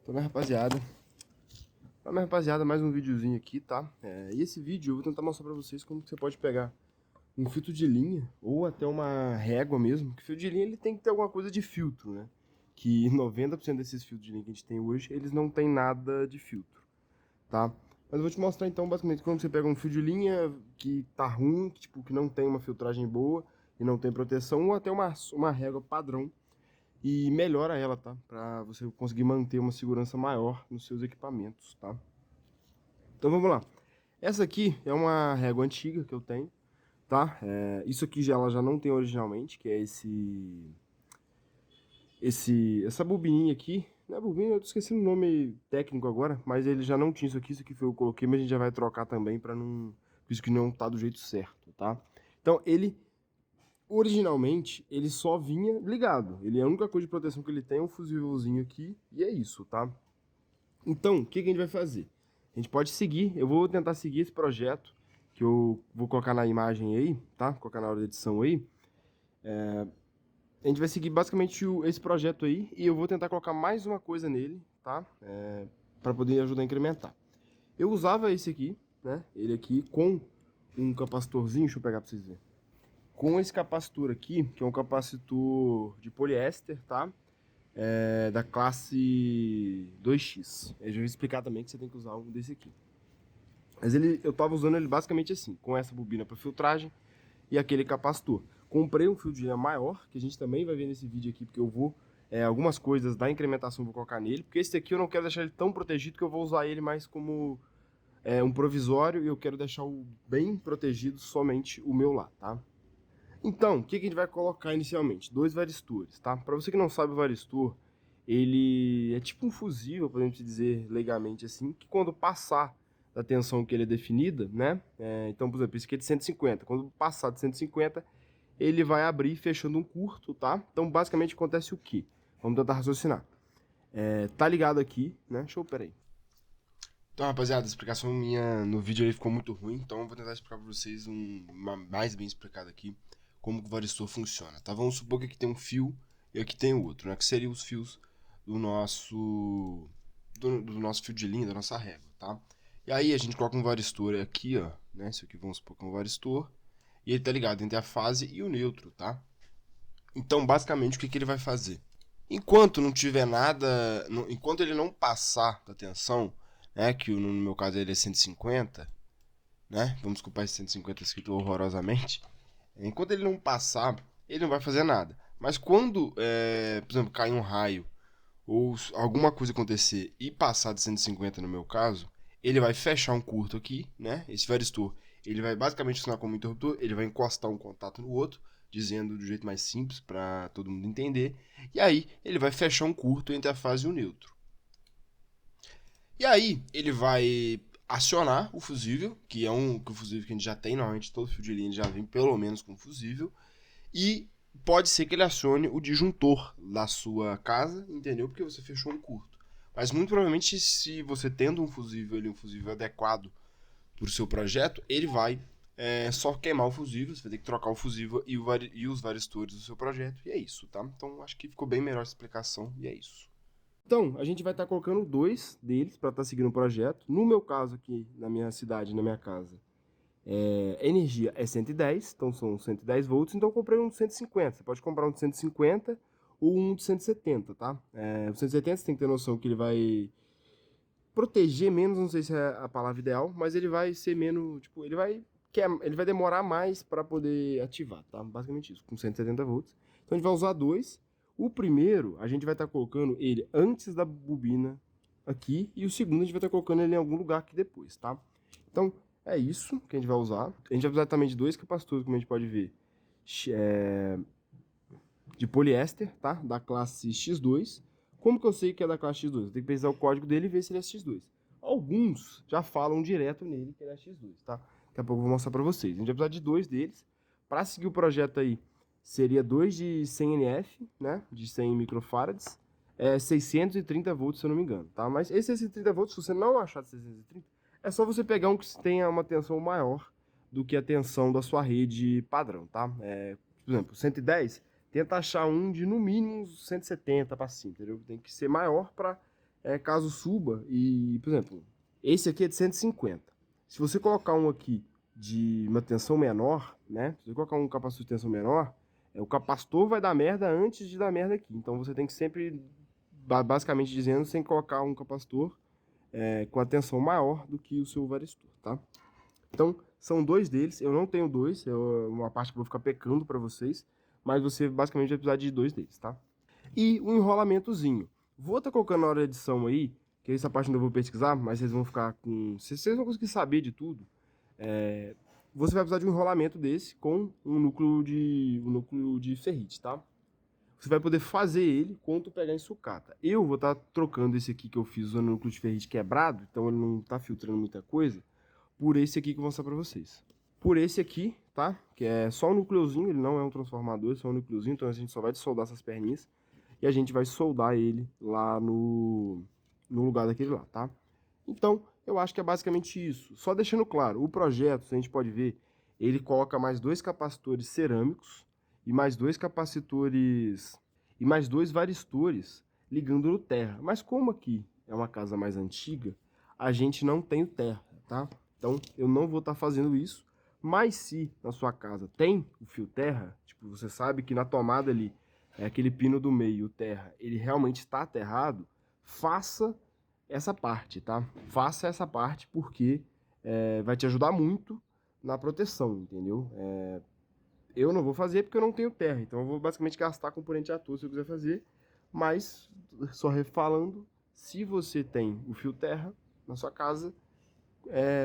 Então, minha rapaziada, mais um videozinho aqui, tá? E esse vídeo eu vou tentar mostrar pra vocês como que você pode pegar um filtro de linha ou até uma régua mesmo, porque filtro de linha ele tem que ter alguma coisa de filtro, né? Que 90% desses filtros de linha que a gente tem hoje, eles não tem nada de filtro, tá? Mas eu vou te mostrar então basicamente como você pega um fio de linha que tá ruim, que não tem uma filtragem boa e não tem proteção, ou até uma régua padrão e melhora ela, tá? Pra você conseguir manter uma segurança maior nos seus equipamentos, tá? Então vamos lá. Essa aqui é uma régua antiga que eu tenho, tá? Isso aqui ela já não tem originalmente, que é essa bobininha aqui. Não é bobina, eu esqueci o nome técnico agora, mas ele já não tinha isso aqui foi eu que coloquei, mas a gente já vai trocar também pra não... Isso que não tá do jeito certo, tá? Então originalmente, ele só vinha ligado. Ele é a única coisa de proteção que ele tem é um fusívelzinho aqui, e é isso, tá? Então, o que que a gente vai fazer? A gente pode seguir, eu vou tentar seguir esse projeto, que eu vou colocar na imagem aí, tá? Vou colocar na hora da edição aí. A gente vai seguir basicamente esse projeto aí, e eu vou tentar colocar mais uma coisa nele, tá? Para poder ajudar a incrementar. Eu usava esse aqui, né? Ele aqui com um capacitorzinho, deixa eu pegar pra vocês verem. Com esse capacitor aqui, que é um capacitor de poliéster, tá? Da classe 2X. Eu já vou explicar também que você tem que usar um desse aqui. Mas eu tava usando ele basicamente assim, com essa bobina para filtragem e aquele capacitor. Comprei um fio de linha maior, que a gente também vai ver nesse vídeo aqui, porque eu vou... algumas coisas da incrementação eu vou colocar nele, porque esse aqui eu não quero deixar ele tão protegido que eu vou usar ele mais como um provisório e eu quero deixar o bem protegido somente o meu lá, tá? Então, o que que a gente vai colocar inicialmente? 2 varistores, tá? Para você que não sabe, o varistor, ele é tipo um fusível, podemos dizer leigamente assim, que quando passar da tensão que ele é definida, né? Então, por exemplo, esse aqui é de 150. Quando passar de 150, ele vai abrir fechando um curto, tá? Então, basicamente, acontece o quê? Vamos tentar raciocinar. Tá ligado aqui, né? Deixa eu, peraí. Então, rapaziada, a explicação minha no vídeo aí ficou muito ruim, então eu vou tentar explicar pra vocês mais bem explicado aqui como que o varistor funciona, tá? Vamos supor que aqui tem um fio e aqui tem o outro, né? Que seriam os fios do nosso fio de linha, da nossa régua, tá? E aí a gente coloca um varistor aqui, ó, né? Isso aqui vamos supor que é um varistor, e ele tá ligado entre a fase e o neutro, tá? Então, basicamente, o que que ele vai fazer? Enquanto não tiver nada, enquanto ele não passar da tensão, né, que no meu caso ele é 150, né? Vamos desculpar esse 150 escrito horrorosamente. Enquanto ele não passar, ele não vai fazer nada. Mas quando, por exemplo, cair um raio ou alguma coisa acontecer e passar de 150 no meu caso, ele vai fechar um curto aqui, né? Esse varistor, ele vai basicamente funcionar como um interruptor, ele vai encostar um contato no outro, dizendo do jeito mais simples para todo mundo entender, e aí ele vai fechar um curto entre a fase e o neutro. E aí ele vai acionar o fusível, que é o fusível que a gente já tem, normalmente todo fio de linha já vem pelo menos com fusível, e pode ser que ele acione o disjuntor da sua casa, entendeu? Porque você fechou um curto. Mas muito provavelmente, se você tendo um fusível adequado para o seu projeto, ele vai só queimar o fusível, você vai ter que trocar o fusível e os varistores do seu projeto, e é isso, tá? Então acho que ficou bem melhor a explicação, e é isso. Então, a gente vai estar colocando 2 deles para estar seguindo o projeto. No meu caso aqui, na minha cidade, na minha casa, a energia é 110, então são 110 volts, então eu comprei um de 150. Você pode comprar um de 150 ou um de 170, tá? O 170 você tem que ter noção que ele vai proteger menos, não sei se é a palavra ideal, mas ele vai ser menos, tipo, ele vai demorar mais para poder ativar, tá? Basicamente isso, com 170 volts. Então a gente vai usar 2. O primeiro, a gente vai estar colocando ele antes da bobina aqui, e o segundo a gente vai estar colocando ele em algum lugar aqui depois, tá? Então, é isso que a gente vai usar. A gente vai usar também de 2 capacitores, como a gente pode ver, de poliéster, tá? Da classe X2. Como que eu sei que é da classe X2? Eu tenho que pesquisar o código dele e ver se ele é X2. Alguns já falam direto nele que ele é X2, tá? Daqui a pouco eu vou mostrar pra vocês. A gente vai precisar de 2 deles. Para seguir o projeto aí, seria 2 de 100 NF, né? De 100 microfarads. 630 volts, se eu não me engano, tá? Mas esse 630 volts, se você não achar de 630, é só você pegar um que tenha uma tensão maior do que a tensão da sua rede padrão, tá? Por exemplo, 110, tenta achar um de no mínimo 170 para cima, entendeu? Tem que ser maior para caso suba e, por exemplo, esse aqui é de 150. Se você colocar um aqui de uma tensão menor, né? Se você colocar um capacitor de tensão menor, o capacitor vai dar merda antes de dar merda aqui. Então você tem que sempre, basicamente dizendo, sem colocar um capacitor com a tensão maior do que o seu varistor, tá? Então, são dois deles. Eu não tenho dois, é uma parte que eu vou ficar pecando para vocês, mas você basicamente vai precisar de dois deles, tá? E um enrolamentozinho. Vou estar colocando na hora da edição aí, que essa parte eu não vou pesquisar, mas vocês vão ficar com... Vocês vão conseguir saber de tudo. Você vai precisar de um enrolamento desse com um núcleo de ferrite, tá? Você vai poder fazer ele quando pegar em sucata. Eu vou estar trocando esse aqui que eu fiz usando o núcleo de ferrite quebrado, então ele não está filtrando muita coisa, por esse aqui que eu vou mostrar para vocês. Por esse aqui, tá? Que é só um núcleozinho, ele não é um transformador, é só um núcleozinho, então a gente só vai soldar essas perninhas e a gente vai soldar ele lá no lugar daquele lá, tá? Então, eu acho que é basicamente isso. Só deixando claro, o projeto, se a gente pode ver, ele coloca mais dois capacitores cerâmicos e mais dois capacitores e mais dois varistores ligando no terra. Mas como aqui é uma casa mais antiga, a gente não tem o terra, tá? Então, eu não vou estar fazendo isso. Mas se na sua casa tem o fio terra, tipo, você sabe que na tomada ali, aquele pino do meio, o terra, ele realmente está aterrado, faça essa parte, tá? Faça essa parte porque vai te ajudar muito na proteção, entendeu? Eu não vou fazer porque eu não tenho terra, então eu vou basicamente gastar componente à toa se eu quiser fazer, mas, só refalando, se você tem o fio terra na sua casa,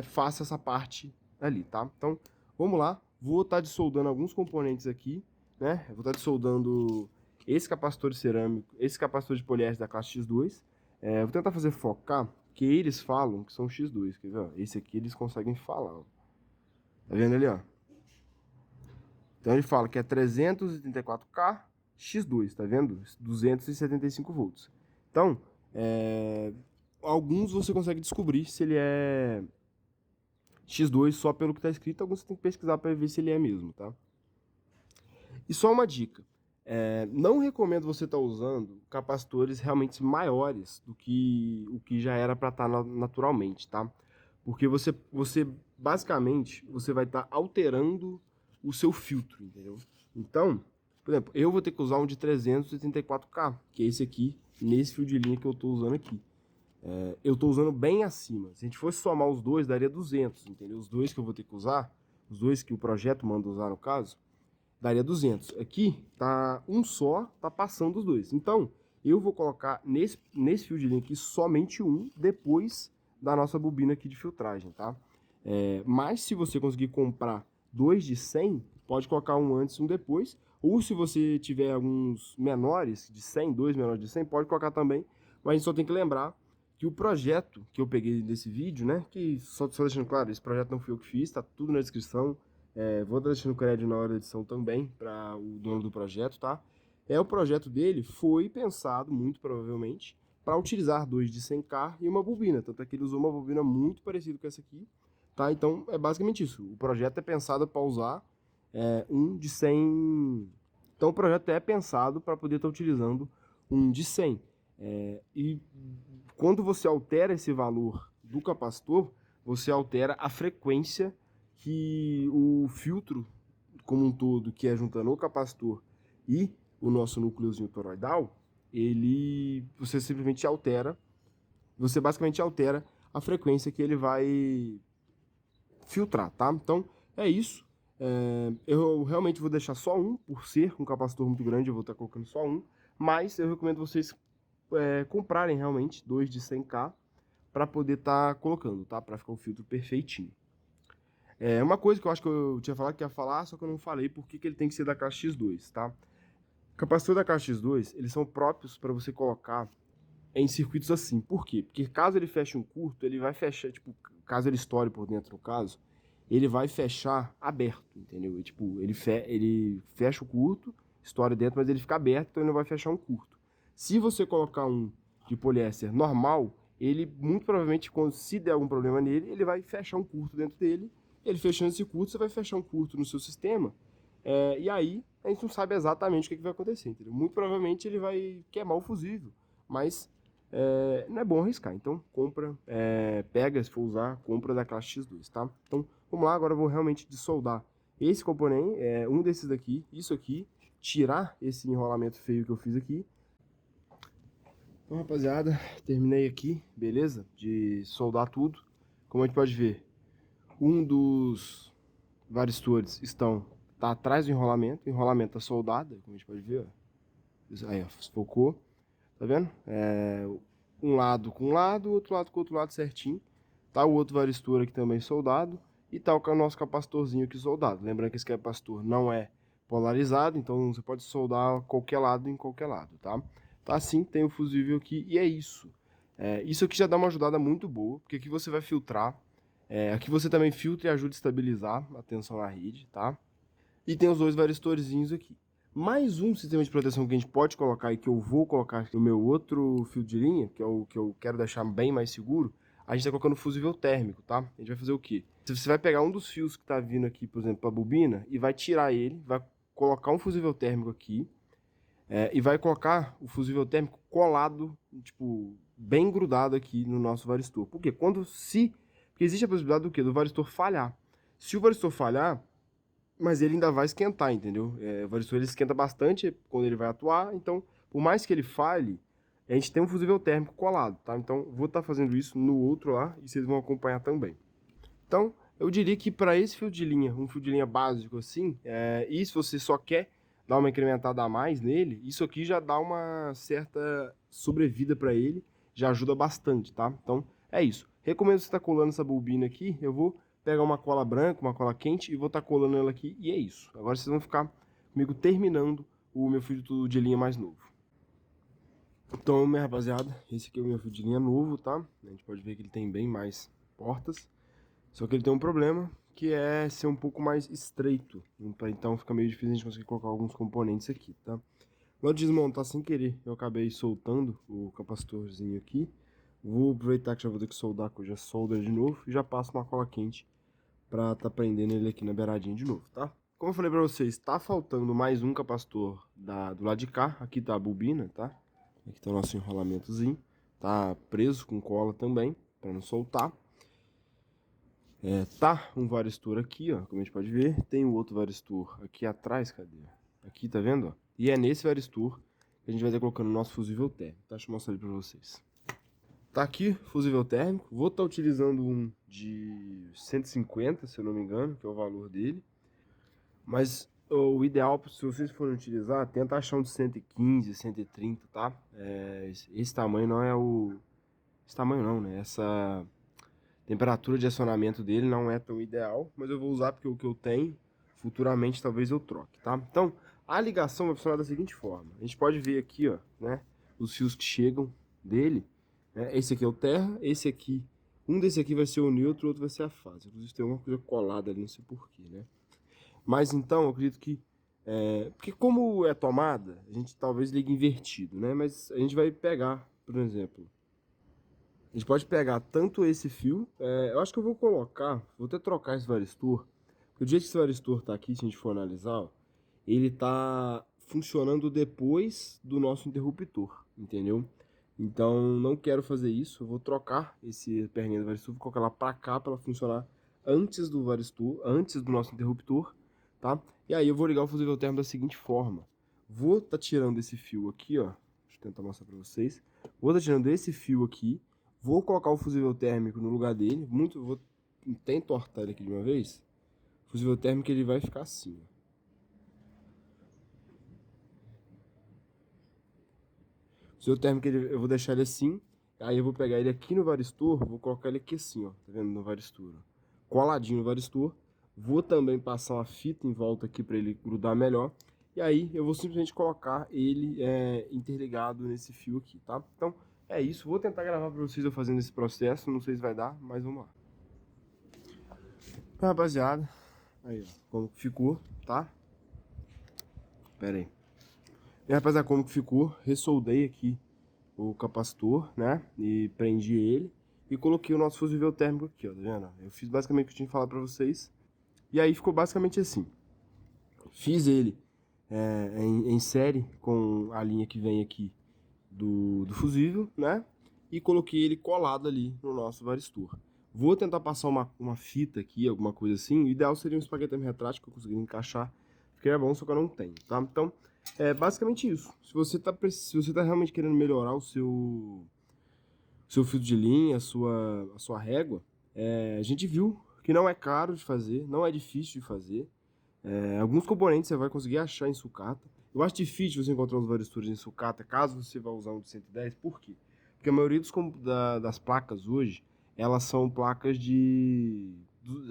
faça essa parte ali, tá? Então, vamos lá, vou estar desoldando alguns componentes aqui, né? Eu vou estar desoldando esse capacitor de cerâmico, esse capacitor de poliéster da classe X2, vou tentar fazer focar, que eles falam que são X2, quer ver? Esse aqui eles conseguem falar, ó. Tá vendo ali, ó? Então ele fala que é 334K X2, tá vendo? 275 volts. Então, alguns você consegue descobrir se ele é X2 só pelo que está escrito, alguns você tem que pesquisar para ver se ele é mesmo, tá? E só uma dica, não recomendo você estar usando capacitores realmente maiores do que o que já era para estar naturalmente, tá? Porque você basicamente, você vai estar alterando o seu filtro, entendeu? Então, por exemplo, eu vou ter que usar um de 384K, que é esse aqui, nesse fio de linha que eu estou usando aqui. Eu estou usando bem acima. Se a gente fosse somar os dois, daria 200, entendeu? Os dois que eu vou ter que usar, os dois que o projeto manda usar no caso, daria 200. Aqui, tá um só, tá passando os dois. Então, eu vou colocar nesse fio de linha aqui somente um, depois da nossa bobina aqui de filtragem, tá? Mas se você conseguir comprar dois de 100, pode colocar um antes e um depois. Ou se você tiver alguns menores de 100, dois menores de 100, pode colocar também. Mas a gente só tem que lembrar que o projeto que eu peguei desse vídeo, né? Que só deixando claro, esse projeto não fui eu que fiz, tá tudo na descrição. Vou estar deixando o crédito na hora da edição também para o dono do projeto, tá? O projeto dele foi pensado, muito provavelmente, para utilizar dois de 100K e uma bobina. Tanto é que ele usou uma bobina muito parecida com essa aqui, tá? Então é basicamente isso. O projeto é pensado para usar um de 100. Então o projeto é pensado para poder estar utilizando um de 100. E quando você altera esse valor do capacitor, você altera a frequência que o filtro como um todo, que é juntando o capacitor e o nosso núcleozinho toroidal, você simplesmente altera, você basicamente altera a frequência que ele vai filtrar, tá? Então, é isso. Eu realmente vou deixar só um, por ser um capacitor muito grande, eu vou estar colocando só um, mas eu recomendo vocês comprarem realmente dois de 100K para poder estar colocando, tá? Para ficar o filtro perfeitinho. Uma coisa que eu acho que eu tinha falado que ia falar, só que eu não falei porque que ele tem que ser da caixa X2, tá? O capacitor da caixa X2, eles são próprios para você colocar em circuitos assim. Por quê? Porque caso ele feche um curto, ele vai fechar, tipo, caso ele estoure por dentro, no caso, ele vai fechar aberto, entendeu? E, tipo, ele fecha o curto, estoura dentro, mas ele fica aberto, então ele não vai fechar um curto. Se você colocar um de poliéster normal, ele muito provavelmente, se der algum problema nele, ele vai fechar um curto dentro dele. Ele fechando esse curto, você vai fechar um curto no seu sistema, e aí a gente não sabe exatamente o que vai acontecer, entendeu? Muito provavelmente ele vai queimar o fusível, mas não é bom arriscar. Então, compra, pega, se for usar, compra da classe X2, tá? Então, vamos lá, agora eu vou realmente desoldar esse componente, um desses daqui, isso aqui, tirar esse enrolamento feio que eu fiz aqui. Então, rapaziada, terminei aqui, beleza? De soldar tudo. Como a gente pode ver, um dos varistores tá atrás do enrolamento, o enrolamento tá soldado, como a gente pode ver, ó. Aí, ó, focou, tá vendo? Um lado com um lado, outro lado com o outro lado certinho. Tá o outro varistor aqui também soldado. E tá o nosso capacitorzinho aqui soldado. Lembrando que esse capacitor não é polarizado, então você pode soldar qualquer lado em qualquer lado, tá? Tá assim, tem o fusível aqui e é isso. Isso aqui já dá uma ajudada muito boa, porque aqui você vai filtrar. Aqui você também filtra e ajuda a estabilizar a tensão na rede, tá? E tem os dois varistorzinhos aqui. Mais um sistema de proteção que a gente pode colocar e que eu vou colocar no meu outro fio de linha, que é o que eu quero deixar bem mais seguro, a gente tá colocando fusível térmico, tá? A gente vai fazer o quê? Você vai pegar um dos fios que tá vindo aqui, por exemplo, pra bobina, e vai tirar ele, vai colocar um fusível térmico aqui, e vai colocar o fusível térmico colado, tipo, bem grudado aqui no nosso varistor. Por quê? Porque existe a possibilidade do quê? Do varistor falhar. Se o varistor falhar, mas ele ainda vai esquentar, entendeu? O varistor ele esquenta bastante quando ele vai atuar, então, por mais que ele falhe, a gente tem um fusível térmico colado, tá? Então, vou estar fazendo isso no outro lá e vocês vão acompanhar também. Então, eu diria que para esse fio de linha, um fio de linha básico assim, e se você só quer dar uma incrementada a mais nele, isso aqui já dá uma certa sobrevida para ele, já ajuda bastante, tá? Então, é isso. Recomendo você estar colando essa bobina aqui, eu vou pegar uma cola branca, uma cola quente e vou estar colando ela aqui e é isso. Agora vocês vão ficar comigo terminando o meu fio de linha mais novo. Então, minha rapaziada, esse aqui é o meu fio de linha novo, tá? A gente pode ver que ele tem bem mais portas. Só que ele tem um problema, que é ser um pouco mais estreito. Então fica meio difícil a gente conseguir colocar alguns componentes aqui, tá? Vou desmontar sem querer, eu acabei soltando o capacitorzinho aqui. Vou aproveitar que já vou ter que soldar, que eu já soldo de novo. E já passo uma cola quente pra tá prendendo ele aqui na beiradinha de novo, tá? Como eu falei pra vocês, tá faltando mais um capacitor do lado de cá. Aqui tá a bobina, tá? Aqui tá o nosso enrolamentozinho. Tá preso com cola também, pra não soltar. Tá um varistor aqui, ó, como a gente pode ver. Tem o outro varistor aqui atrás, cadê? Aqui, tá vendo, ó? E é nesse varistor que a gente vai estar colocando o nosso fusível térmico, tá? Deixa eu mostrar ali pra vocês. Tá aqui, fusível térmico. Vou estar utilizando um de 150, se eu não me engano, que é o valor dele. Mas o ideal, se vocês forem utilizar, tenta achar um de 115, 130, tá? Esse tamanho não é o... Esse tamanho não, né? Essa temperatura de acionamento dele não é tão ideal, mas eu vou usar porque o que eu tenho, futuramente talvez eu troque, tá? Então, a ligação vai funcionar da seguinte forma. A gente pode ver aqui, ó, né, os fios que chegam dele, né? Esse aqui é o terra, esse aqui, um desse aqui vai ser o neutro, o outro vai ser a fase. Inclusive tem alguma coisa colada ali, não sei porquê, né? Mas então, eu acredito que, porque como é tomada, a gente talvez ligue invertido, né? Mas a gente vai pegar, por exemplo, a gente pode pegar tanto esse fio, eu acho que eu vou colocar, vou até trocar esse varistor, porque o jeito que esse varistor tá aqui, se a gente for analisar, ó, ele tá funcionando depois do nosso interruptor, entendeu? Então não quero fazer isso, eu vou trocar esse perninha do varistor, vou colocar ela pra cá pra ela funcionar antes do varistor, antes do nosso interruptor, tá? E aí eu vou ligar o fusível térmico da seguinte forma, vou tá tirando esse fio aqui, ó, deixa eu tentar mostrar pra vocês, vou tá tirando esse fio aqui. Vou colocar o fusível térmico no lugar dele. Vou até entortar ele aqui de uma vez. O fusível térmico ele vai ficar assim. O fusível térmico eu vou deixar ele assim. Aí eu vou pegar ele aqui no varistor. Vou colocar ele aqui assim, ó. Tá vendo? No varistor. Ó. Coladinho no varistor. Vou também passar uma fita em volta aqui para ele grudar melhor. E aí eu vou simplesmente colocar ele interligado nesse fio aqui, tá? Então é isso. Vou tentar gravar para vocês eu fazendo esse processo. Não sei se vai dar, mas vamos lá. Rapaziada, aí ó, como que ficou, tá? Pera aí. E rapaziada, como que ficou, ressoldei aqui o capacitor, né? E prendi ele e coloquei o nosso fusível térmico aqui, ó, tá vendo? Eu fiz basicamente o que eu tinha que falar pra vocês. E aí ficou basicamente assim. Fiz ele em série com a linha que vem aqui do fusível, né? e coloquei ele colado ali no nosso varistor. Vou tentar passar uma fita aqui, alguma coisa assim. O ideal seria um espaguete retrátil que eu conseguiria encaixar, porque é bom, só que eu não tenho, tá? Então, é basicamente isso. Se você tá realmente querendo melhorar o seu fio de linha, a sua régua, a gente viu que não é caro de fazer, não é difícil de fazer. Alguns componentes você vai conseguir achar em sucata. Eu acho difícil você encontrar os varistores em sucata, caso você vá usar um de 110. Por quê? Porque a maioria das placas hoje, elas são placas de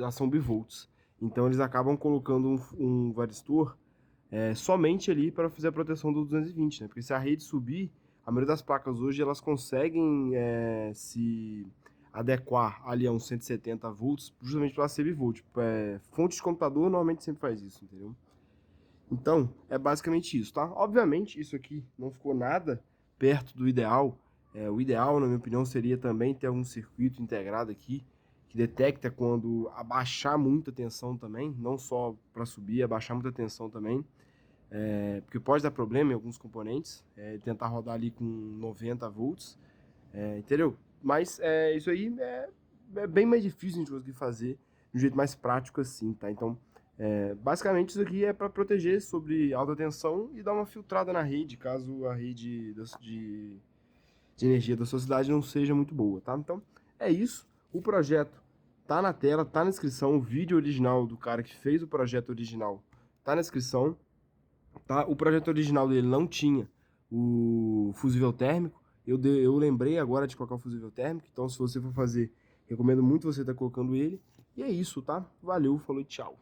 ação bivolts. Então eles acabam colocando um varistor somente ali para fazer a proteção do 220, né? Porque se a rede subir, a maioria das placas hoje elas conseguem se adequar ali a uns 170 volts, justamente para ser bivolt. Fonte de computador normalmente sempre faz isso, entendeu? Então, é basicamente isso, tá? Obviamente, isso aqui não ficou nada perto do ideal. O ideal, na minha opinião, seria também ter algum circuito integrado aqui que detecta quando abaixar muita tensão também, não só para subir, abaixar muita tensão também. Porque pode dar problema em alguns componentes, tentar rodar ali com 90 volts, entendeu? Mas isso aí é bem mais difícil de a gente conseguir fazer de um jeito mais prático assim, tá? Então, basicamente isso aqui é para proteger sobre alta tensão e dar uma filtrada na rede, caso a rede de energia da sua cidade não seja muito boa, tá? Então, é isso. O projeto tá na tela, tá na descrição. O vídeo original do cara que fez o projeto original tá na descrição. Tá? O projeto original dele não tinha o fusível térmico. Eu lembrei agora de colocar o fusível térmico. Então, se você for fazer, recomendo muito você estar colocando ele. E é isso, tá? Valeu, falou e tchau.